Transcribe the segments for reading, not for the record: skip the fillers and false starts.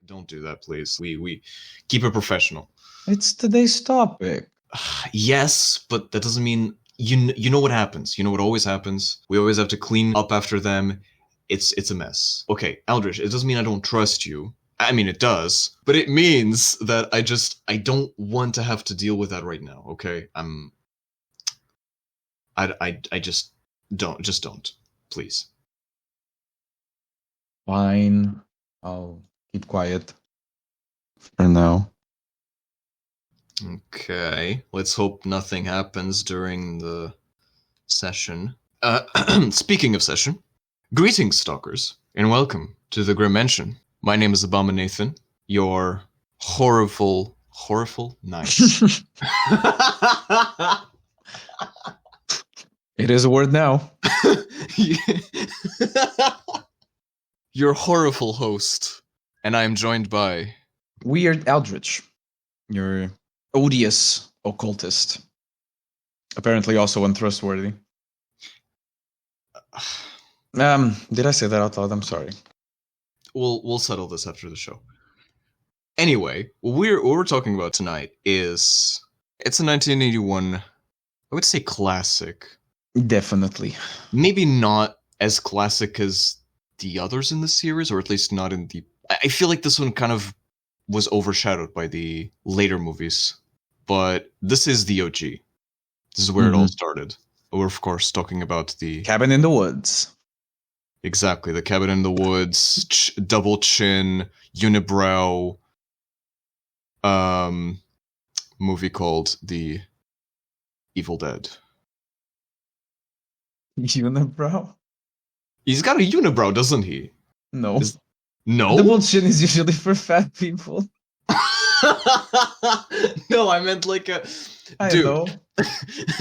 Don't do that, please. We keep it professional. It's today's topic. Yes, but that doesn't mean you know what happens. You know what always happens. We always have to clean up after them. It's a mess. Okay, Aldrich, it doesn't mean I don't trust you. I mean, it does, but it means that I don't want to have to deal with that right now. Okay, I just don't, please. Fine. I'll keep quiet for now. Okay, let's hope nothing happens during the session. Speaking of session, greetings, Stalkers, and welcome to the Grymm Mansion. My name is Abominathan, your horrible knight. It is a word now. Your horrible host, and I am joined by Weird Eldritch, your odious occultist. Apparently also untrustworthy. Did I say that out loud? I'm sorry. We'll settle this after the show. Anyway, what we're talking about tonight it's a 1981, I would say classic. Definitely. Maybe not as classic as the others in the series, or at least not in the... I feel like this one kind of was overshadowed by the later movies, but this is the OG. This is where it all started. We're, of course, talking about the... Cabin in the Woods. Exactly, the Cabin in the Woods, double chin, unibrow, movie called The Evil Dead. Unibrow? He's got a unibrow, doesn't he? No. No? Double chin is usually for fat people. No, I meant like a... I know.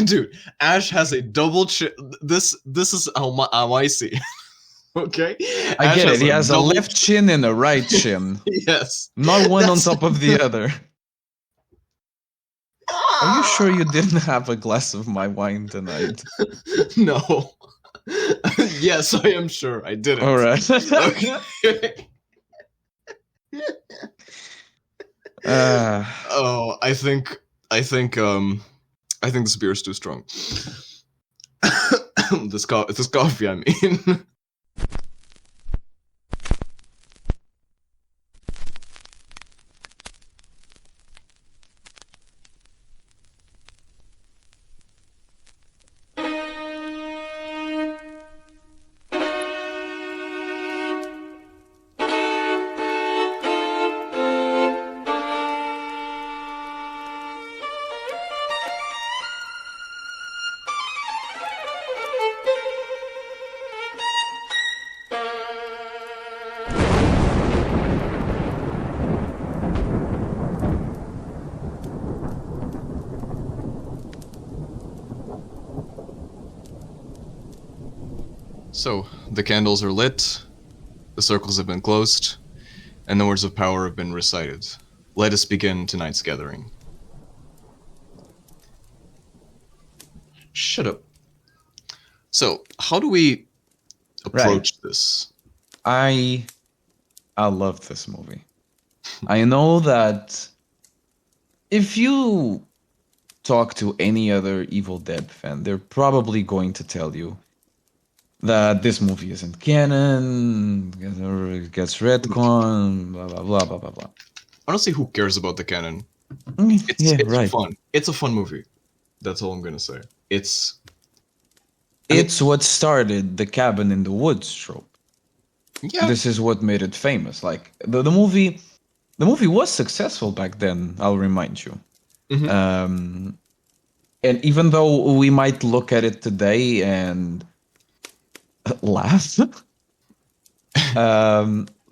Dude, Ash has a double chin. This is how I see. Okay? I Ash get it. He has a double left chin and a right chin. Yes. Not one on top of the other. Are you sure you didn't have a glass of my wine tonight? No. Yes, I am sure I didn't. All right. Okay. Oh, I think this beer is too strong. This coffee, I mean. So, the candles are lit, the circles have been closed, and the words of power have been recited. Let us begin tonight's gathering. Shut up. So, how do we approach this? I love this movie. I know that if you talk to any other Evil Dead fan, they're probably going to tell you that this movie isn't canon, it gets retcon, blah, blah, blah, blah, blah, blah. Honestly, who cares about the canon? It's fun. It's a fun movie. That's all I'm going to say. It's what started the Cabin in the Woods trope. Yeah. This is what made it famous. Like, the movie was successful back then, I'll remind you. Mm-hmm. And even though we might look at it today and laugh,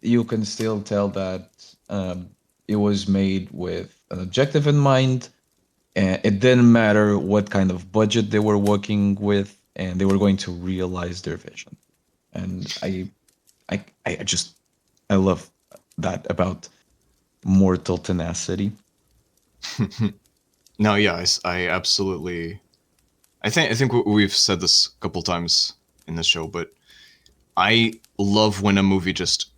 you can still tell that it was made with an objective in mind, and it didn't matter what kind of budget they were working with, and they were going to realize their vision. And I love that about mortal tenacity. No, yeah, I absolutely... I think we've said this a couple times in this show, but I love when a movie just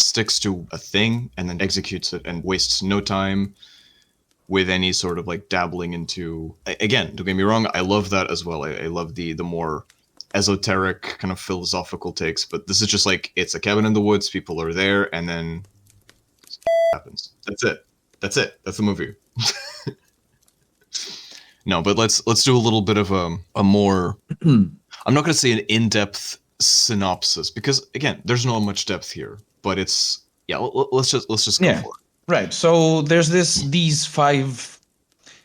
sticks to a thing and then executes it and wastes no time with any sort of like dabbling into. Again, don't get me wrong, I love that as well. I love the more esoteric kind of philosophical takes, but this is just like, it's a cabin in the woods, people are there, and then happens. That's it. That's the movie. No, but let's do a little bit of a more I'm not going to say an in-depth synopsis, because again, there's not much depth here, but it's let's just go for it. Right. So there's these 5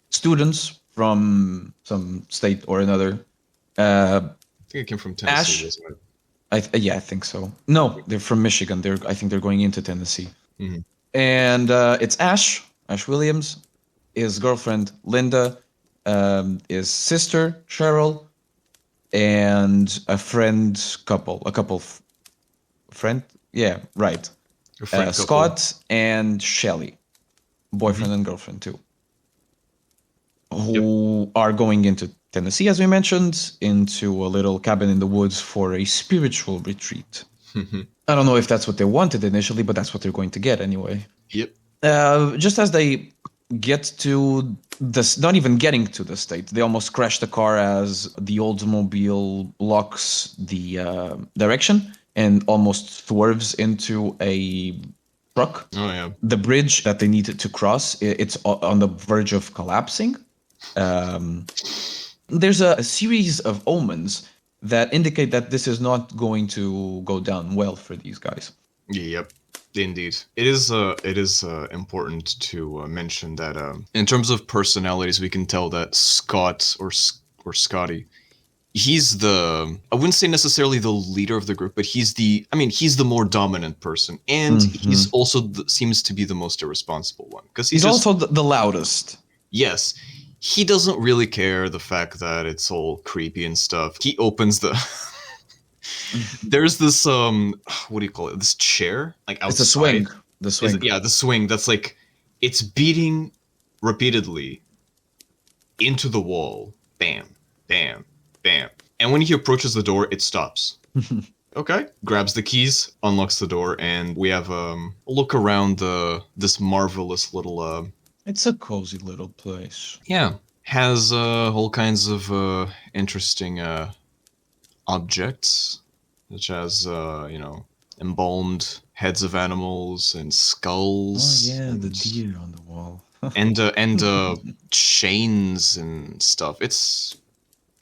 students from some state or another. I think it came from Tennessee, Ash, wasn't it? I think so. No, they're from Michigan. I think they're going into Tennessee. Mm-hmm. And it's Ash Williams, his girlfriend Linda, his sister Cheryl, and a couple friend. Yeah, right. Scott and Shelly, boyfriend and girlfriend too, who are going into Tennessee, as we mentioned, into a little cabin in the woods for a spiritual retreat. I don't know if that's what they wanted initially, but that's what they're going to get anyway. Yep. Just as they get to this, not even getting to the state, they almost crash the car as the Oldsmobile blocks the direction and almost swerves into a truck. Oh yeah. The bridge that they needed to cross, it's on the verge of collapsing. There's a series of omens that indicate that this is not going to go down well for these guys. Yep, indeed. It is important to mention that in terms of personalities, we can tell that Scott or Scotty, he's I wouldn't say necessarily the leader of the group, but he's the more dominant person, and he's also seems to be the most irresponsible one, because he's also the loudest. Yes. He doesn't really care the fact that it's all creepy and stuff. He opens the there's this what do you call it? This chair, like outside. It's a swing. The swing. The swing that's like, it's beating repeatedly into the wall. Bam, bam, bam. And when he approaches the door, it stops. Okay. Grabs the keys, unlocks the door, and we have a look around this marvelous little it's a cozy little place. Yeah. Has all kinds of interesting objects, such as embalmed heads of animals and skulls. Oh yeah, the deer on the wall. and chains and stuff. It's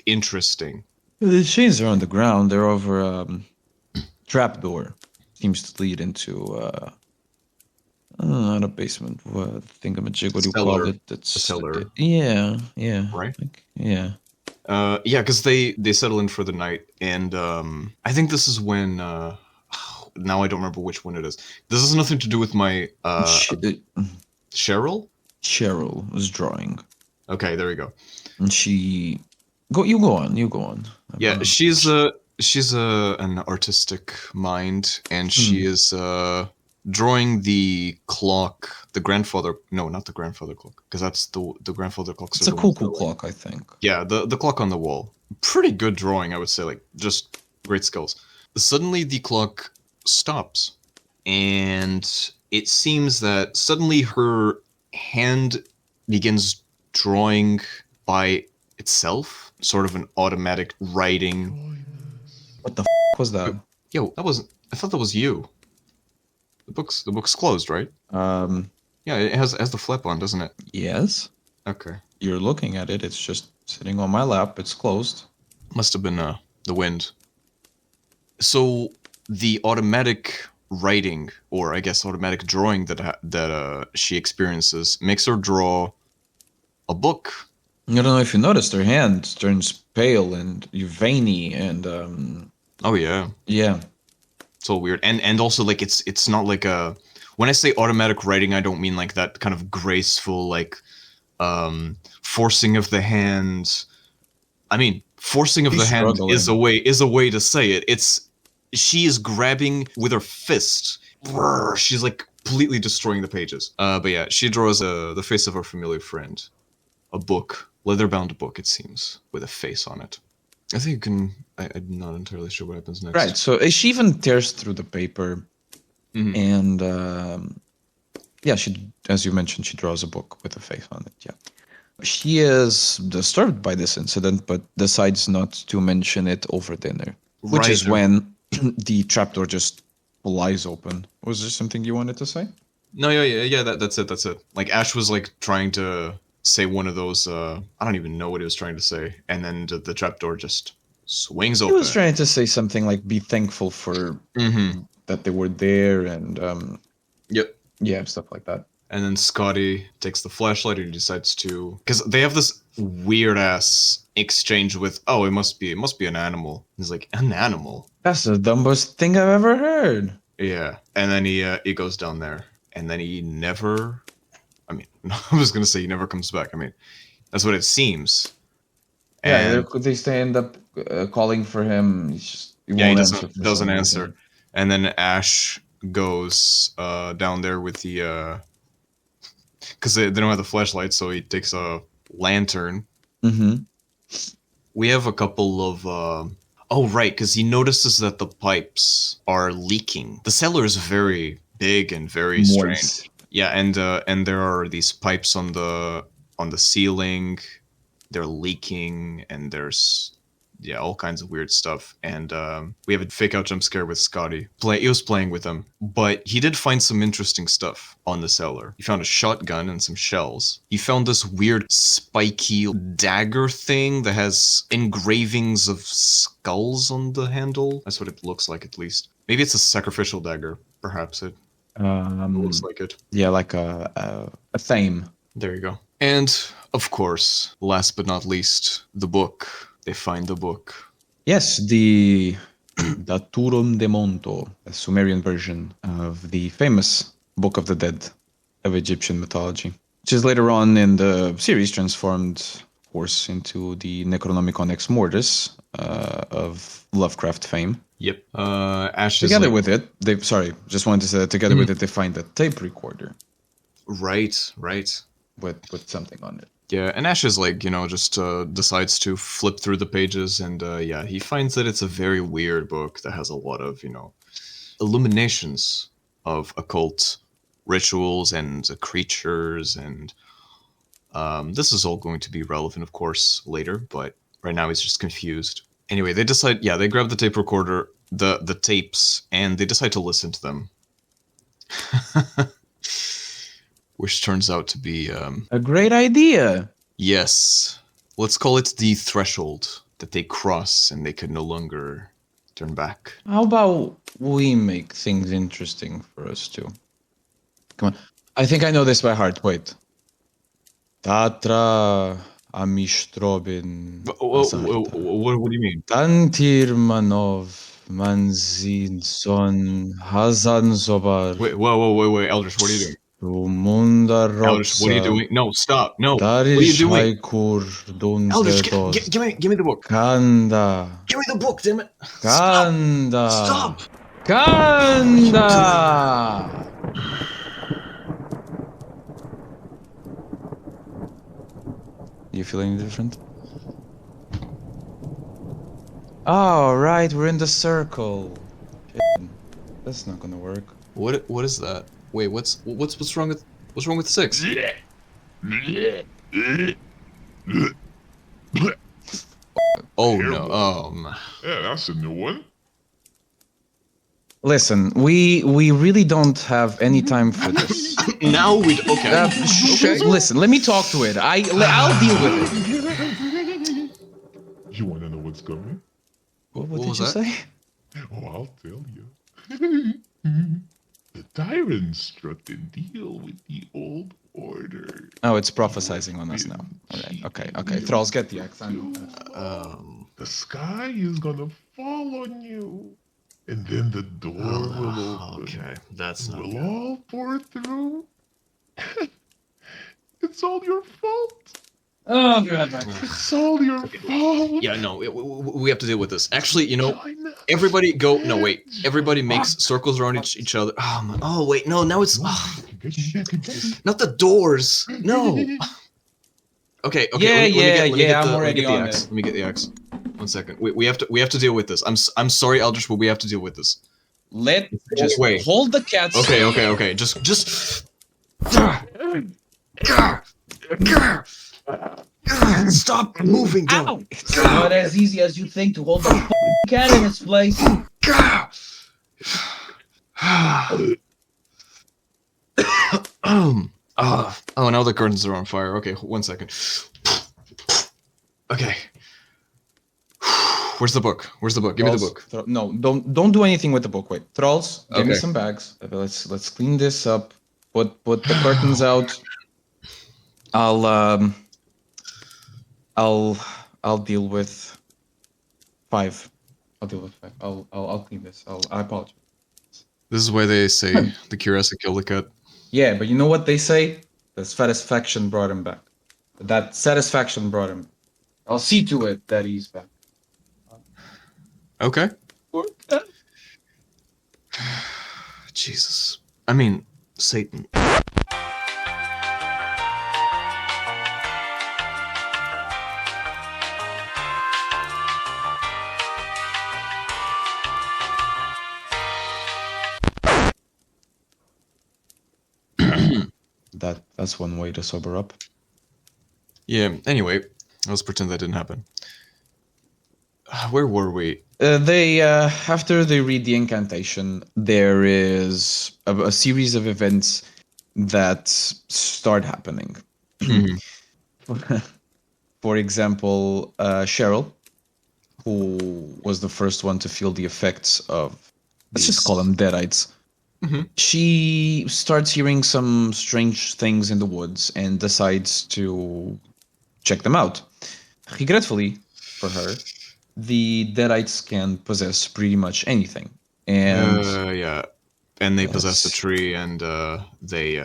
interesting. The chains are on the ground. They're over a trapdoor. Seems to lead into not a basement. What thingamajig? What do you call it? It's a cellar. Yeah. Right. Yeah. Because they settle in for the night, and I think this is when now I don't remember which one it is. This has nothing to do with my Cheryl. Cheryl was drawing. Okay, there we go. And you go on. Yeah, she's an artistic mind, and she is drawing the clock, the grandfather. No, not the grandfather clock, because that's the grandfather clock. It's a cool clock, I think. Yeah, the clock on the wall. Pretty good drawing, I would say. Like, just great skills. Suddenly, the clock stops, and it seems that suddenly her hand begins drawing by itself, sort of an automatic writing. What the was that? Yo, that wasn't. I thought that was you. The book's closed, right? Yeah, it has the flap on, doesn't it? Yes. Okay. You're looking at it. It's just sitting on my lap. It's closed. Must have been the wind. So the automatic writing, or I guess automatic drawing that she experiences, makes her draw a book. I don't know if you noticed, her hand turns pale and veiny and Oh yeah. Yeah. It's all weird. And also, like, it's not like a, when I say automatic writing, I don't mean like that kind of graceful, like forcing of the hand. I mean, forcing of the hand is a way to say it. She is grabbing with her fist. She's like completely destroying the pages. But yeah, she draws the face of her familiar friend. A book, leather-bound book, it seems, with a face on it. I think you can. I'm not entirely sure what happens next. Right. So she even tears through the paper, Mhm. And yeah, she, as you mentioned, she draws a book with a face on it. Yeah. She is disturbed by this incident, but decides not to mention it over dinner, which Right. is when the trapdoor just flies open. Was there something you wanted to say? No, yeah. That's it. That's it. Like Ash was like trying to say one of those. I don't even know what he was trying to say, and then the trapdoor just swings He was open. trying to say something like, be thankful for Mm-hmm. that they were there, and Yep. yeah, stuff like that. And then Scotty takes the flashlight and he decides to, because they have this weird ass exchange with, oh, it must be an animal. He's like, an animal. That's the dumbest thing I've ever heard. Yeah. And then he goes down there, and then he never. I mean, I was gonna say he never comes back. I mean, that's what it seems. Yeah, And they end up calling for him. He yeah, he won't answer. doesn't answer. And then Ash goes down there with the because they don't have the flashlight, so he takes a lantern. Mm-hmm. We have a couple of oh right, because he notices that the pipes are leaking. The cellar is very big and very strange. Yeah, and there are these pipes on the ceiling. They're leaking, and there's all kinds of weird stuff. And we have a fake out jump scare with Scotty. He was playing with them, but he did find some interesting stuff on the cellar. He found a shotgun and some shells. He found this weird spiky dagger thing that has engravings of skulls on the handle. That's what it looks like, at least. Maybe it's a sacrificial dagger. Perhaps it looks like it. Yeah, like a theme. There you go. And of course, last but not least, the book. They find the book. Yes, the Daturum de Monto, a Sumerian version of the famous Book of the Dead of Egyptian mythology, which is later on in the series transformed, of course, into the Necronomicon Ex Mortis of Lovecraft fame. Yep. Ash is Together like, with it, just wanted to say that together with it, they find a tape recorder. Right. With something on it. Yeah, and Ash is like, just decides to flip through the pages, and he finds that it's a very weird book that has a lot of, illuminations of occult rituals and creatures, and this is all going to be relevant, of course, later, but right now he's just confused. Anyway, they grab the tape recorder, the tapes, and they decide to listen to them. Which turns out to be a great idea. Yes. Let's call it the threshold that they cross and they can no longer turn back. How about we make things interesting for us too? Come on. I think I know this by heart. Wait. Tatra Amistrobin. What do you mean? Tantirmanov Manzinson Hazan Zobar. Wait, Eldritch, what are you doing? Eldritch, what are you doing? No, stop. No. What are you doing? Eldritch, give me the book. Kanda. Give me the book, damn it. Kanda. Stop. Kanda. You feeling different? Oh, right, we're in the circle. That's not gonna work. What is that? Wait, what's wrong with 6? Oh no. Yeah, that's a new one. Listen, we really don't have any time for this. Now we okay. Listen, let me talk to it. I'll deal with it. You want to know what's coming? What did you say? Oh, I'll tell you. The tyrant struck a deal with the old order. Oh, it's prophesizing on us now. Okay. Thralls, get the axe. The sky is gonna fall on you, and then the door will open. Okay, that's not We'll good. all pour through. It's all your fault. Oh, God. It's all your fault. Yeah, no, we have to deal with this. Actually, everybody go. No, wait. Everybody makes circles around each other. Oh, wait. No, now it's not the doors. No. Okay. Yeah. I'm already on it. Let me get the axe. 1 second. We have to deal with this. I'm sorry, Eldritch, but we have to deal with this. Just Wait. hold the cats. Okay. Just. Stop moving, Ow! don't. It's not as easy as you think to hold the cat in its place. Oh, now the curtains are on fire. Okay, 1 second. Okay. Where's the book? Give me the book. No, don't do anything with the book. Wait, Thralls, give me Okay. some bags. Let's clean this up. Put the curtains out. I'll deal with 5. I'll deal with 5. I'll clean this. I apologize. This is why they say the cure has to kill the cat. Yeah, but you know what they say? The satisfaction brought him back. That satisfaction brought him. I'll see to it that he's back. Okay. Jesus. I mean, Satan. That's one way to sober up. Yeah, anyway, let's pretend that didn't happen. Where were we? They after they read the incantation, there is a series of events that start happening. For example, Cheryl, who was the first one to feel the effects of, let's just call them deadites. She starts hearing some strange things in the woods and decides to check them out. Regretfully for her, the deadites can possess pretty much anything. And yeah. And they possess a tree and they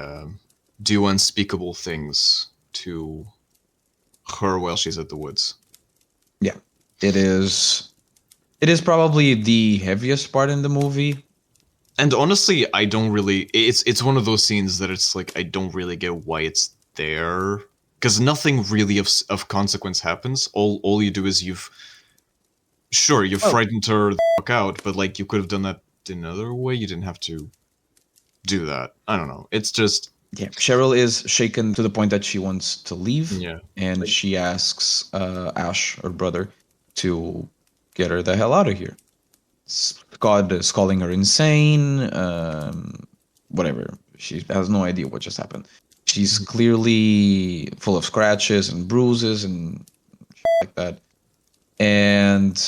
do unspeakable things to her while she's at the woods. Yeah. It is probably the heaviest part in the movie. And honestly, I don't really. It's one of those scenes that it's like I don't really get why it's there, because nothing really of consequence happens. All you do is you've frightened her the fuck out, but like you could have done that another way. You didn't have to do that. I don't know. It's just Cheryl is shaken to the point that she wants to leave. Yeah. And she asks Ash, her brother, to get her the hell out of here. God is calling her insane. Whatever. She has no idea what just happened. She's clearly full of scratches and bruises and shit like that. And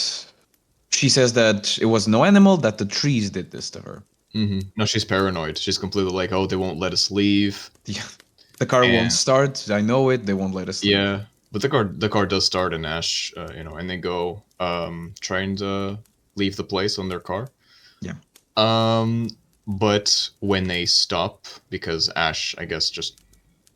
she says that it was no animal, that the trees did this to her. No, she's paranoid. She's completely like, oh, they won't let us leave. The car won't start. I know it. They won't let us leave. Yeah, but the car does start, and Ash, and they go trying to leave the place on their car. Yeah. But when they stop, because Ash, I guess, just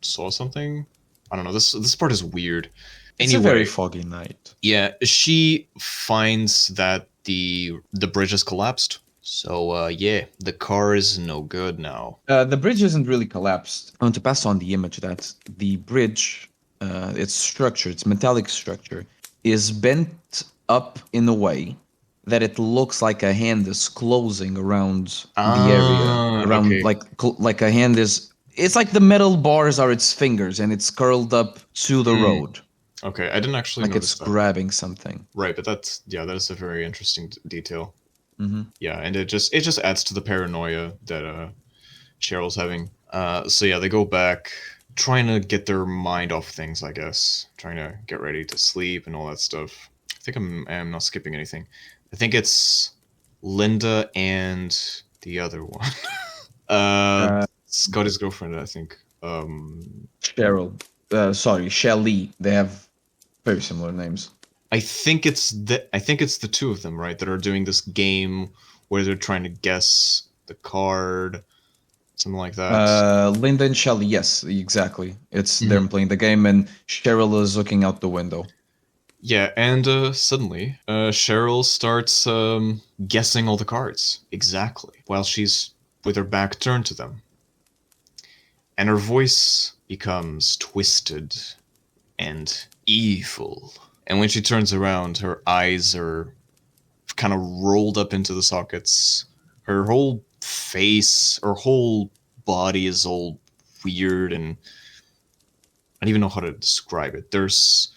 saw something. I don't know. This part is weird. It's a very foggy night. Yeah, she finds that the bridge has collapsed. So the car is no good now. The bridge isn't really collapsed. I want to pass on the image that the bridge, its structure, its metallic structure, is bent up in a way that it looks like a hand is closing around the area, around like a hand is. It's like the metal bars are its fingers, and it's curled up to the road. Okay, I didn't actually like notice it's grabbing something. Right, but that is a very interesting detail. Mm-hmm. Yeah, and it just adds to the paranoia that Cheryl's having. So yeah, they go back, trying to get their mind off things, I guess, trying to get ready to sleep and all that stuff. I think I'm not skipping anything. I think it's Linda and the other one. Scotty's girlfriend, I think. Cheryl. Shelly. They have very similar names. I think it's the two of them, right, that are doing this game where they're trying to guess the card, something like that. Linda and Shelly, yes, exactly. It's them playing the game, and Cheryl is looking out the window. Yeah, and suddenly, Cheryl starts guessing all the cards exactly while she's with her back turned to them, and her voice becomes twisted and evil. And when she turns around, her eyes are kind of rolled up into the sockets. her whole face, her whole body is all weird, and I don't even know how to describe it. She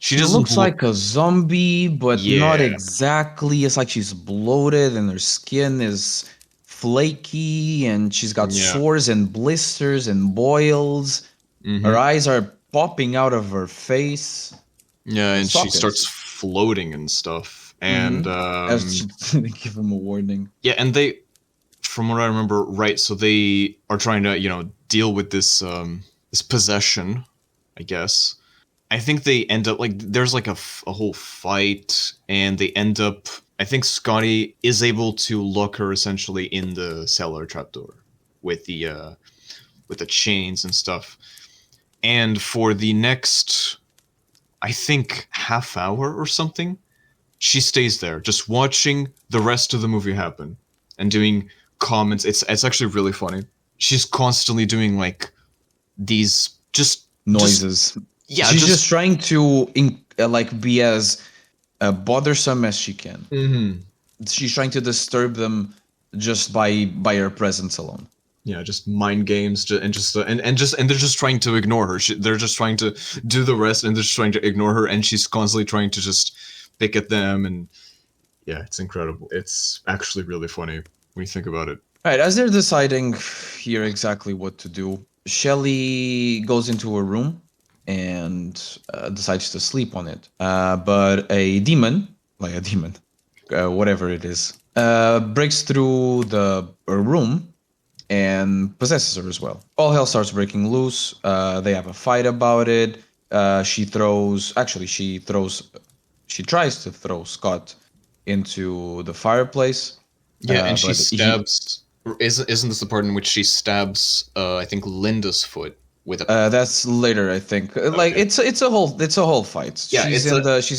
She doesn't looks look. like a zombie, but not Yeah, exactly. It's like she's bloated and her skin is flaky and she's got yeah, sores and blisters and boils. Her hmm eyes are popping out of her face. yeah, and she starts Sockets. floating and stuff, and As she they give him a warning. yeah, and they, from what I remember, right? So they are trying to, deal with this possession, I guess. I think they end up like there's like a whole fight, and they end up. I think Scotty is able to lock her essentially in the cellar trapdoor with the chains and stuff. And for the next, I think, half hour or something, she stays there, just watching the rest of the movie happen and doing comments. It's actually really funny. She's constantly doing like these just Noises. yeah, She's just trying to like be as bothersome as she can. Mhm. She's trying to disturb them just by her presence alone. Yeah, just mind games, and they're just trying to ignore her. They're just trying to do the rest, and they're just trying to ignore her, and she's constantly trying to just pick at them, and yeah, it's incredible. It's actually really funny when you think about it. All right, as they're deciding here exactly what to do, Shelly goes into her room and decides to sleep on it. But a demon, like a demon, whatever it is, breaks through her room and possesses her as well. All hell starts breaking loose. They have a fight about it. She tries to throw Scott into the fireplace. Yeah, and she But he, stabs. Isn't this the part in which she stabs? I think Linda's foot with a. that's later, I think. Like Okay. it's a whole fight. Yeah, She's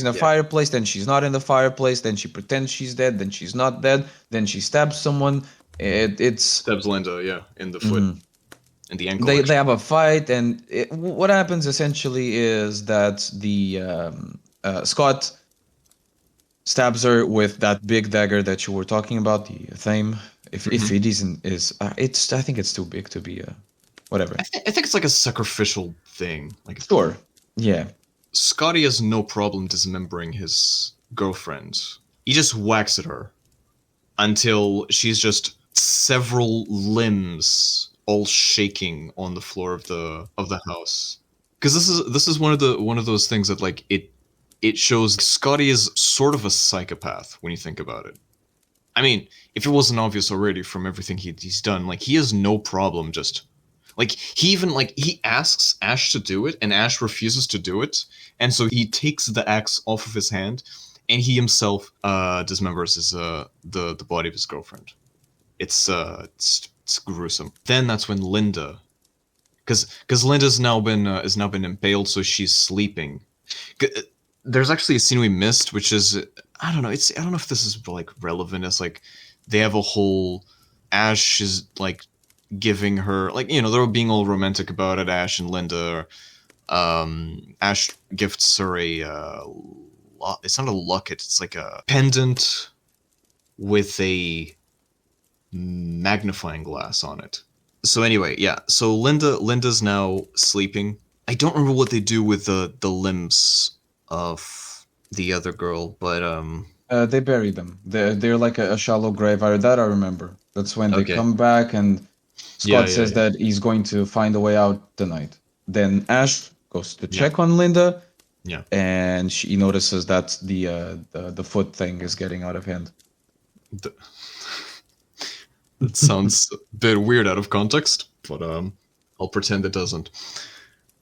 in a yeah. fireplace, then she's not in the fireplace, then she pretends she's dead, then she's not dead, then she stabs someone. It's Stabs Linda, yeah, in the foot, in the ankle. they Actually. have a fight, and what happens essentially is that the Scott stabs her with that big dagger that you were talking about, the thame. If it isn't is it's I think it's too big to be whatever. I think it's like a sacrificial thing. Like Sure. Yeah. Scotty has no problem dismembering his girlfriend. He just whacks at her until she's just several limbs all shaking on the floor of the house. Because this is one of those things that like it shows Scotty is sort of a psychopath when you think about it. I mean, if it wasn't obvious already from everything he's done, like he has no problem just like he even like he asks Ash to do it and Ash refuses to do it, and so he takes the axe off of his hand and he himself dismembers the body of his girlfriend. It's gruesome. Then that's when Linda, because Linda's now been has now been impaled, so she's sleeping. There's actually a scene we missed, which is I don't know. I don't know if this is like relevant. It's like they have a whole Ash is like giving her like they're being all romantic about it. Ash and Linda. Ash gifts her it's not a locket. It's like a pendant with a magnifying glass on it. So anyway, yeah. So Linda's now sleeping. I don't remember what they do with the limbs of the other girl, but They bury them. They're like a shallow grave. That I remember. That's when they Okay. come back and Yeah, Scott says that he's going to find a way out tonight. Then Ash goes to check on Linda. Yeah. And he notices that the foot thing is getting out of hand. That sounds a bit weird out of context, but I'll pretend it doesn't.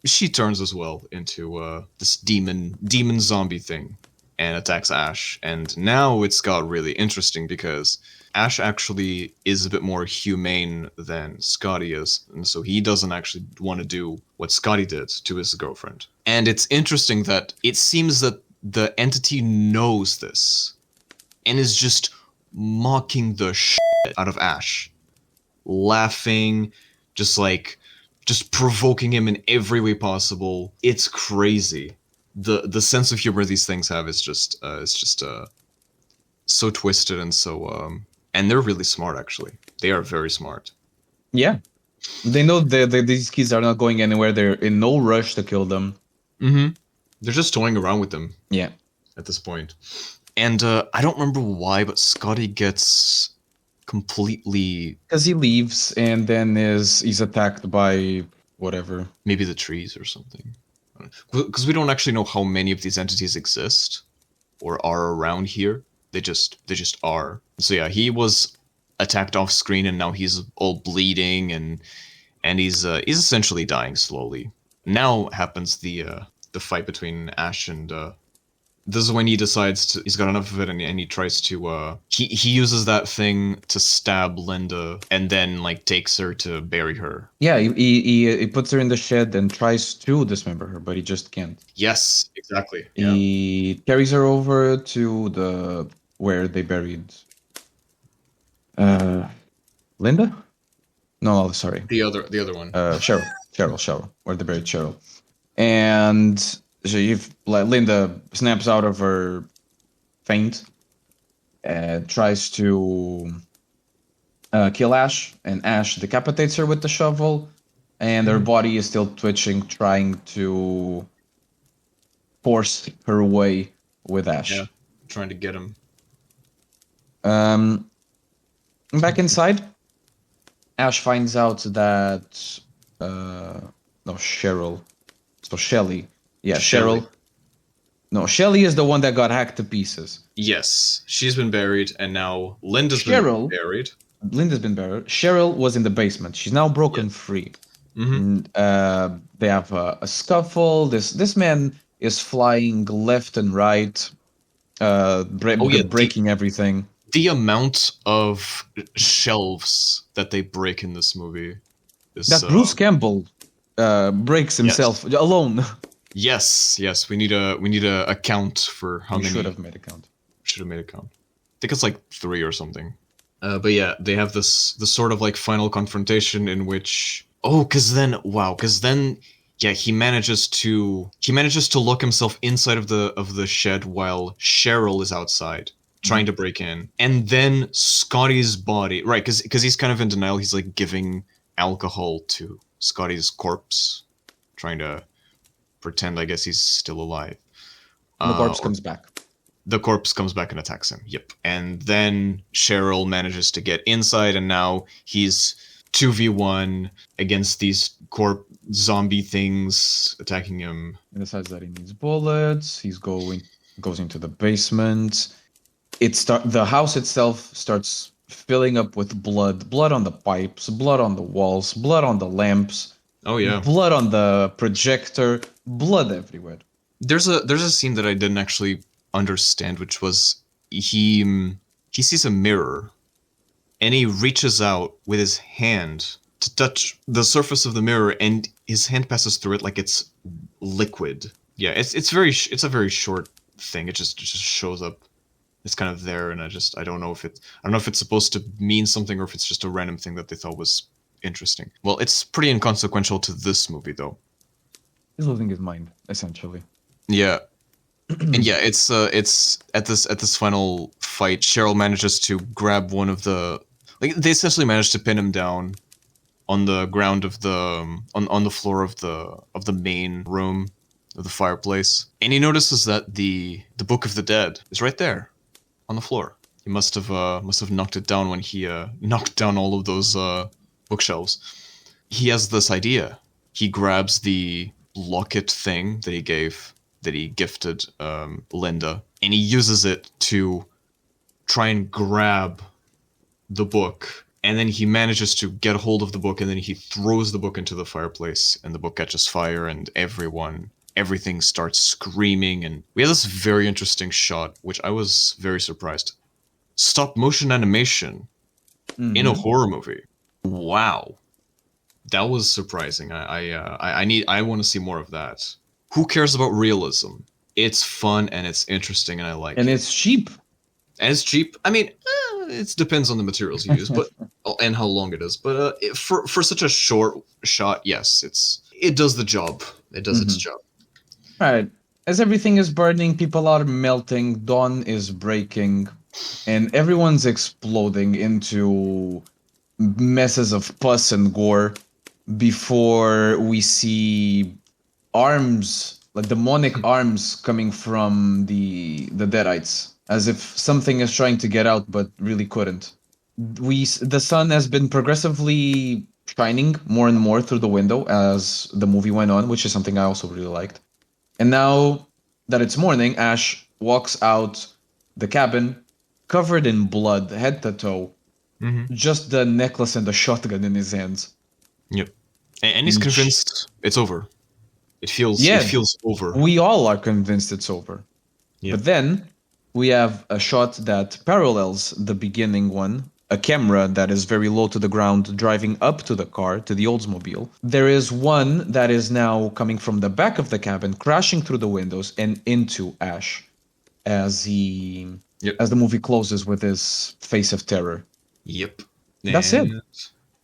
She turns as well into this demon zombie thing and attacks Ash. And now it's got really interesting because Ash actually is a bit more humane than Scotty is, and so he doesn't actually want to do what Scotty did to his girlfriend. And it's interesting that it seems that the entity knows this and is just mocking the shit out of Ash, laughing, just provoking him in every way possible. It's crazy. The sense of humor these things have is just so twisted and so And they're really smart, actually. They are very smart. Yeah. They know these kids are not going anywhere. They're in no rush to kill them. Mm-hmm. They're just toying around with them. Yeah. At this point. And I don't remember why, but Scotty gets completely... Because he leaves and then he's attacked by whatever. Maybe the trees or something. Because we don't actually know how many of these entities exist or are around here. They just are. So yeah, he was attacked off screen and now he's all bleeding and he's essentially dying slowly. Now happens the fight between Ash and this is when he decides he's got enough of it and he tries to he uses that thing to stab Linda and then like takes her to bury her. Yeah, he puts her in the shed and tries to dismember her, but he just can't. Yes, exactly. Yeah. He carries her over to where they buried Linda? No, sorry. The other one. Cheryl, where they buried Cheryl. And Linda snaps out of her faint and tries to kill Ash, and Ash decapitates her with the shovel, and her body is still twitching, trying to force her way with Ash. Yeah, trying to get him. Back inside, Ash finds out that Cheryl. So Shelly. Yeah, Shelly. Cheryl. No, Shelly is the one that got hacked to pieces. Yes, she's been buried, and now Linda's been buried. Linda's been buried. Cheryl was in the basement. She's now broken free. Mm-hmm. They have a scuffle. This man is flying left and right, breaking everything. The amount of shelves that they break in this movie is... That Bruce Campbell breaks himself alone. Yes. We need a count for how many. Should have made a count. I think it's like 3 or something. But yeah, they have this sort of like final confrontation in which because then he manages to lock himself inside of the shed while Cheryl is outside trying to break in, and then Scotty's body, right? Because he's kind of in denial. He's like giving alcohol to Scotty's corpse, trying to pretend, I guess, he's still alive. The corpse comes back. The corpse comes back and attacks him. Yep. And then Cheryl manages to get inside, and now he's 2v1 against these zombie things attacking him. He decides that he needs bullets. He goes into the basement. The house itself starts filling up with blood on the pipes, blood on the walls, blood on the lamps. Oh yeah. Blood on the projector, blood everywhere. There's a scene that I didn't actually understand, which was he sees a mirror and he reaches out with his hand to touch the surface of the mirror, and his hand passes through it like it's liquid. Yeah, it's a very short thing. It just shows up. It's kind of there, and I don't know if it's supposed to mean something or if it's just a random thing that they thought was interesting. Well, it's pretty inconsequential to this movie, though. He's losing his mind, essentially. Yeah. And yeah, it's at this final fight, Cheryl manages to grab one of the, like, they essentially manage to pin him down on the ground of the on the floor of the main room of the fireplace, and he notices that the Book of the Dead is right there on the floor. He must have knocked it down when he knocked down all of those bookshelves. He has this idea. He grabs the locket thing that he gifted Linda, and he uses it to try and grab the book, and then he manages to get a hold of the book, and then he throws the book into the fireplace, and the book catches fire, and everything starts screaming, and we have this very interesting shot, which I was very surprised. Stop motion animation in a horror movie. Wow. That was surprising. I want to see more of that. Who cares about realism? It's fun and it's interesting and I like it. And it's cheap. And it's cheap. I mean, it depends on the materials you use, but and how long it is. But for such a short shot, yes, it does the job. It does its job. All right. As everything is burning, people are melting. Dawn is breaking. and everyone's exploding into messes of pus and gore before we see arms, like demonic arms coming from the deadites, as if something is trying to get out but really couldn't. The sun has been progressively shining more and more through the window as the movie went on, which is something I also really liked. And now that it's morning, Ash walks out the cabin covered in blood, head to toe, Mm-hmm. just the necklace and the shotgun in his hands. Yep. And he's And convinced it's over. It Yeah. feels over. We all are convinced it's over. Yeah. But then we have a shot that parallels the beginning one, a camera that is very low to the ground driving up to the car, to the Oldsmobile. There is one that is now coming from the back of the cabin, crashing through the windows and into Ash as as the movie closes with his face of terror. Yep. That's it.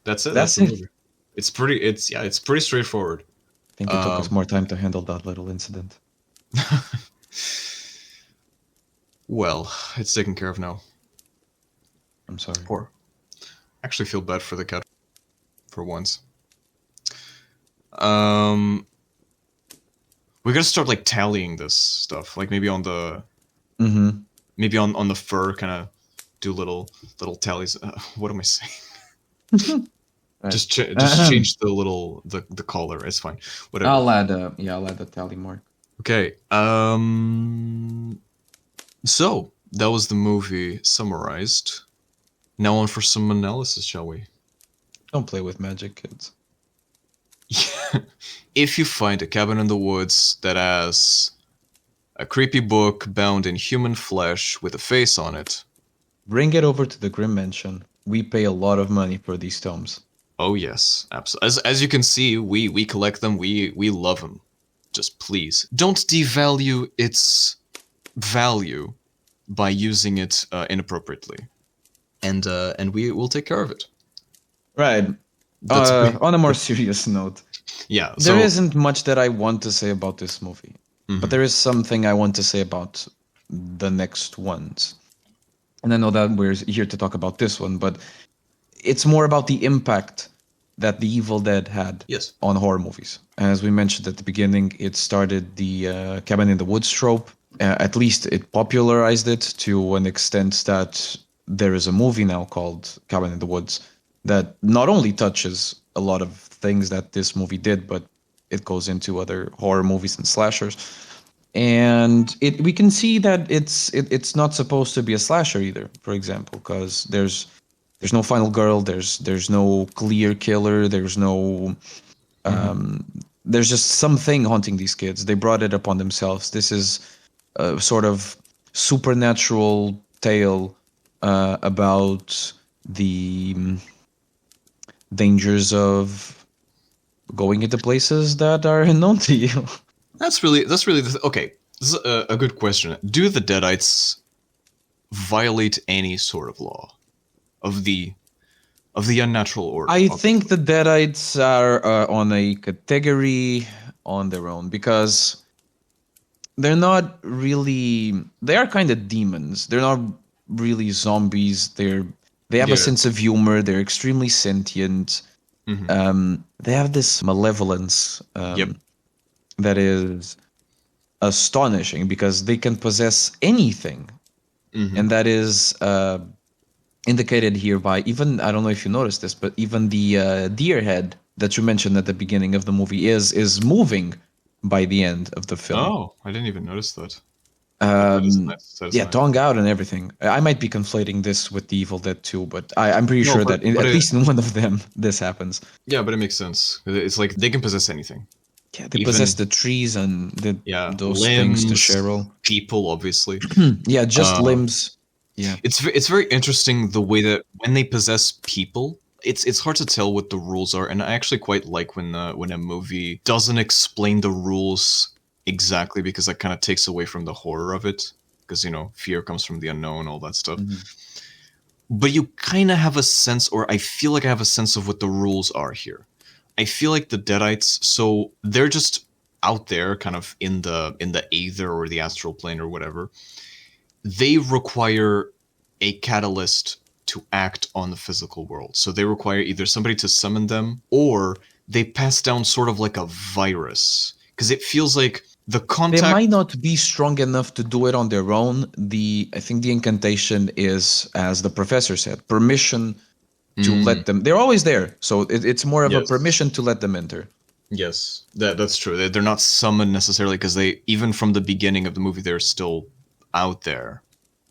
That's it. That's the it. movie. It's pretty straightforward. I think it took us more time to handle that little incident. Well, it's taken care of now. I'm sorry. Poor. I actually feel bad for the cat. For once. We gotta start like tallying this stuff. Like maybe on the Mm-hmm. maybe on the fur, kind of do little tallies. What am I saying? Right. Just change the little the collar. It's fine. Whatever. I'll add a tally mark. Okay. So that was the movie summarized. Now on for some analysis, shall we? Don't play with magic, kids. If you find a cabin in the woods that has a creepy book bound in human flesh with a face on it, Bring it over to the Grymm Mansion. We pay a lot of money for these tomes. oh yes, absolutely. As you can see, we collect them. We love them. Just please don't devalue its value by using it inappropriately, and we will take care of it. Right. That's On a more serious note, yeah. there So isn't much that I want to say about this movie, but there is something I want to say about the next ones. And I know that we're here to talk about this one, but it's more about the impact that The Evil Dead had yes. on horror movies. As we mentioned at the beginning, it started the cabin in the woods trope. At least it popularized it to an extent that there is a movie now called Cabin in the Woods that not only touches a lot of things that this movie did, but it goes into other horror movies and slashers. And we can see that it's not supposed to be a slasher either, for example, because there's no final girl, there's no clear killer, there's no there's just something haunting these kids. They brought it upon themselves. This is a sort of supernatural tale about the dangers of going into places that are unknown to you. That's really okay. This is a good question. Do the Deadites violate any sort of law of the unnatural order? I think the Deadites are on a category on their own because they're not really. They are kind of demons. They're not really zombies. They have a sense of humor. They're extremely sentient. They have this malevolence that is astonishing because they can possess anything, and that is indicated here by even, I don't know if you noticed this, but even the deer head that you mentioned at the beginning of the movie is moving by the end of the film. Oh, I didn't even notice that. That is nice. Yeah, tongue out and everything. I might be conflating this with the Evil Dead 2, but I'm pretty sure that at least in one of them this happens. Yeah, but it makes sense. It's like they can possess anything. Yeah, they possess the trees and those limbs, things to Cheryl. People, obviously. Yeah, just limbs. Yeah, it's very interesting the way that when they possess people, it's hard to tell what the rules are, and I actually quite like when a movie doesn't explain the rules exactly, because that kind of takes away from the horror of it, because fear comes from the unknown, all that stuff. But you kind of have a sense, or I feel like I have a sense of what the rules are here. I feel like the Deadites, so they're just out there, kind of in the aether or the astral plane or whatever. They require a catalyst to act on the physical world. So they require either somebody to summon them, or they pass down sort of like a virus. Because it feels like the They contact. might not be strong enough to do it on their own. I think the incantation is, as the professor said, permission to let them. They're always there, so it's more of a Yes. permission to let them enter. Yes, that's true. They're not summoned necessarily because they, even from the beginning of the movie, they're still out there.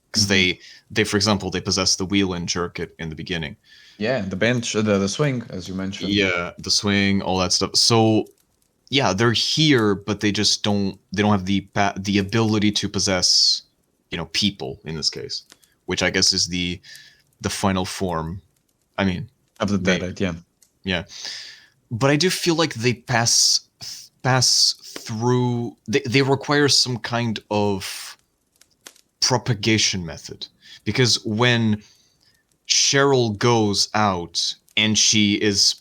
Because they, for example, they possess the wheel and jerk it in the beginning. Yeah, the bench, the swing, as you mentioned. Yeah, the swing, all that stuff. So, yeah, they're here, but they just don't. They don't have the ability to possess, people in this case, which I guess is the final form. I mean, Of the Deadite, yeah. yeah. But I do feel like they pass through. They require some kind of propagation method, because when Cheryl goes out and she is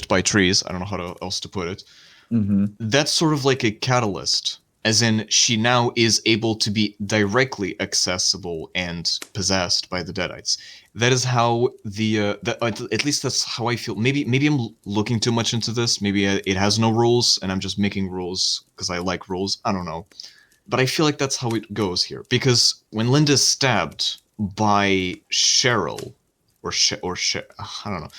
by trees, I don't know how else to put it. That's sort of like a catalyst, as in she now is able to be directly accessible and possessed by the Deadites. That is how at least that's how I feel. Maybe I'm looking too much into this. Maybe it has no rules and I'm just making rules because I like rules. I don't know. But I feel like that's how it goes here. Because when Linda's stabbed by Cheryl, I don't know.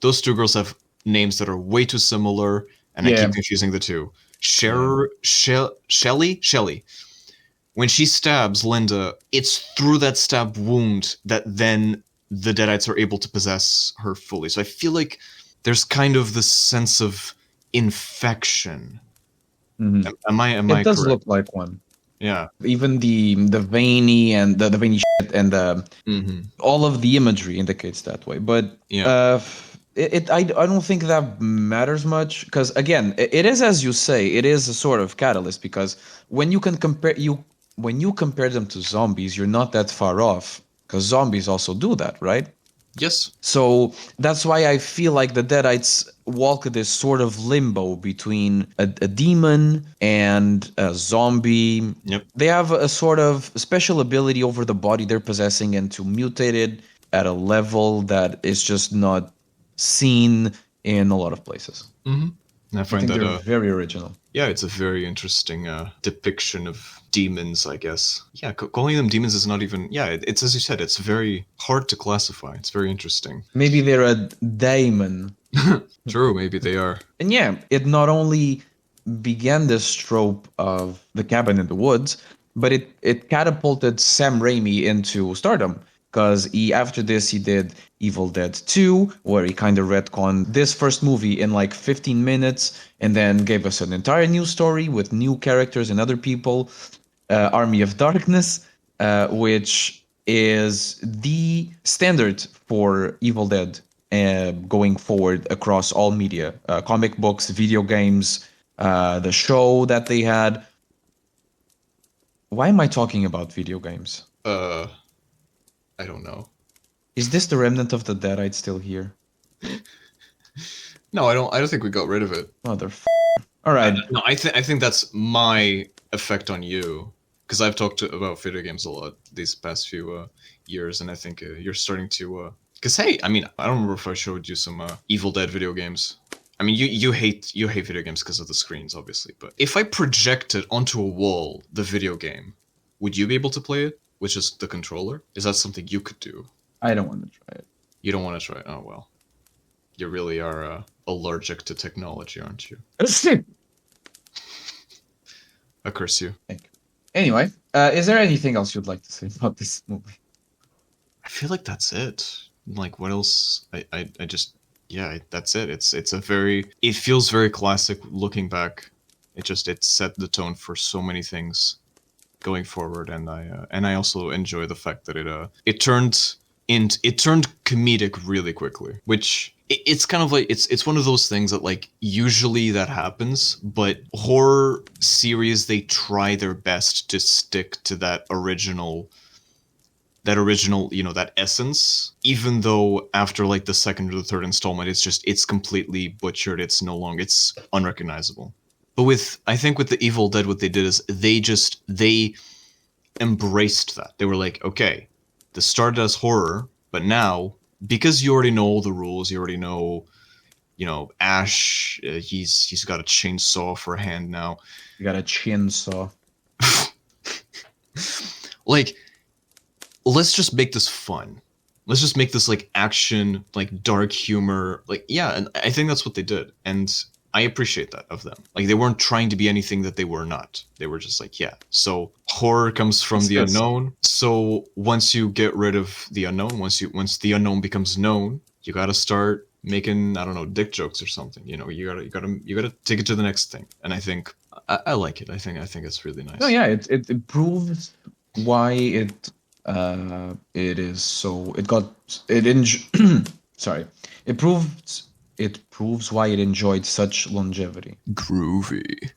Those two girls have names that are way too similar, and I keep confusing the two. Shelly. When she stabs Linda, it's through that stab wound that then the Deadites are able to possess her fully. So I feel like there's kind of this sense of infection. Am I It does correct? look like one. Yeah. Even the veiny and the veiny shit and all of the imagery indicates that way. But Yeah. I don't think that matters much, because again, it is, as you say, it is a sort of catalyst, because when you compare them to zombies, you're not that far off, because zombies also do that, right? Yes. So that's why I feel like the Deadites walk this sort of limbo between a demon and a zombie. Yep. They have a sort of special ability over the body they're possessing, and to mutate it at a level that is just not seen in a lot of places. Mm-hmm. And I find think that they're very original. Yeah, it's a very interesting depiction of demons, I guess. Yeah, calling them demons is not even... Yeah, it's as you said, it's very hard to classify. It's very interesting. Maybe they're a daemon. True, maybe they are. And yeah, it not only began this trope of the cabin in the woods, but it catapulted Sam Raimi into stardom. Because after this, he did Evil Dead 2, where he kind of retconned this first movie in like 15 minutes, and then gave us an entire new story with new characters and other people. Army of Darkness, which is the standard for Evil Dead going forward across all media. Comic books, video games, the show that they had. Why am I talking about video games? I don't know. Is this the remnant of the Deadite still here? No, I don't think we got rid of it. All right. No, I think that's my effect on you, because I've talked about video games a lot these past few years, and I think you're starting to. Because hey, I mean, I don't remember if I showed you some Evil Dead video games. I mean, you hate video games because of the screens, obviously. But if I projected onto a wall the video game, would you be able to play it? Which is the controller? Is that something you could do? I don't want to try it. You don't want to try it? Oh, well. You really are allergic to technology, aren't you? I curse you. Anyway, is there anything else you'd like to say about this movie? I feel like that's it. Like, what else? I just... Yeah, that's it. It feels very classic looking back. It set the tone for so many things going forward, and I also enjoy the fact that it turned comedic really quickly, which it's kind of like it's one of those things that like usually that happens, but horror series, they try their best to stick to that original, that essence, even though after like the second or the third installment it's completely butchered. It's unrecognizable. But I think with the Evil Dead, what they did is they embraced that. They were like, okay, This started as horror, but now, because you already know all the rules, you already know, Ash, he's got a chainsaw for a hand now. You got a chainsaw. Like, let's just make this fun. Let's just make this like action, like dark humor. Like, yeah, and I think that's what they did. And I appreciate that of them. Like, they weren't trying to be anything that they were not. They were just like, yeah. So horror comes from the unknown. So once you get rid of the unknown, once the unknown becomes known, you gotta start making, I don't know, dick jokes or something. You gotta take it to the next thing. And I think I like it. I think it's really nice. No, yeah, it proves why it is so. Sorry, it proves why it enjoyed such longevity. Groovy.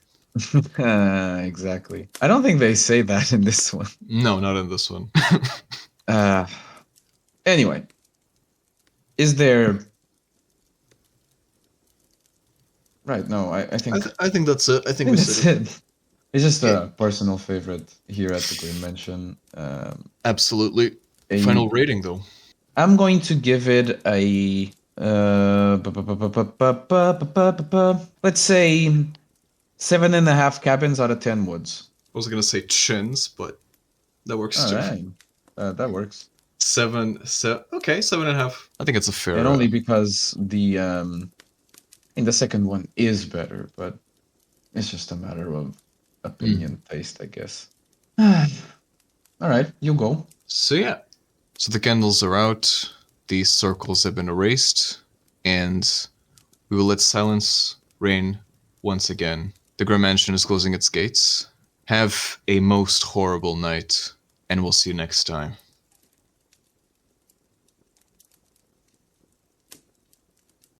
Exactly. I don't think they say that in this one. No, not in this one. Anyway, is there? Right. No, I think I think that's it. I think we that's said it. It's just a personal favorite here at the Grymm Mansion. Absolutely. Final rating though. I'm going to give it a let's say 7.5 cabins out of 10 woods. I was gonna say chins, but that works All too. right, that works. Okay, 7.5. I think it's a fair. And only because the second one is better, but it's just a matter of opinion, taste, I guess. All right, you go. So yeah, so the candles are out, the circles have been erased, and we will let silence reign once again. The Grymm Mansion is closing its gates. Have a most horrible night, and we'll see you next time.